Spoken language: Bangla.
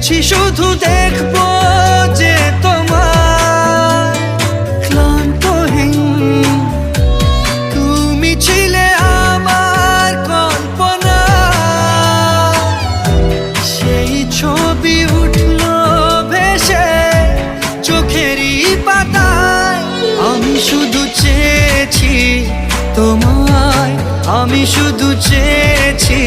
চেয়েছি শুধু দেখবো যে তোমার ক্লান্তহীন তুমি ছিলে আমার কল্পনা। সেই ছবি উঠলো ভেসে চোখেরই পাতায়। আমি শুধু চেয়েছি তোমায়, আমি শুধু চেয়েছি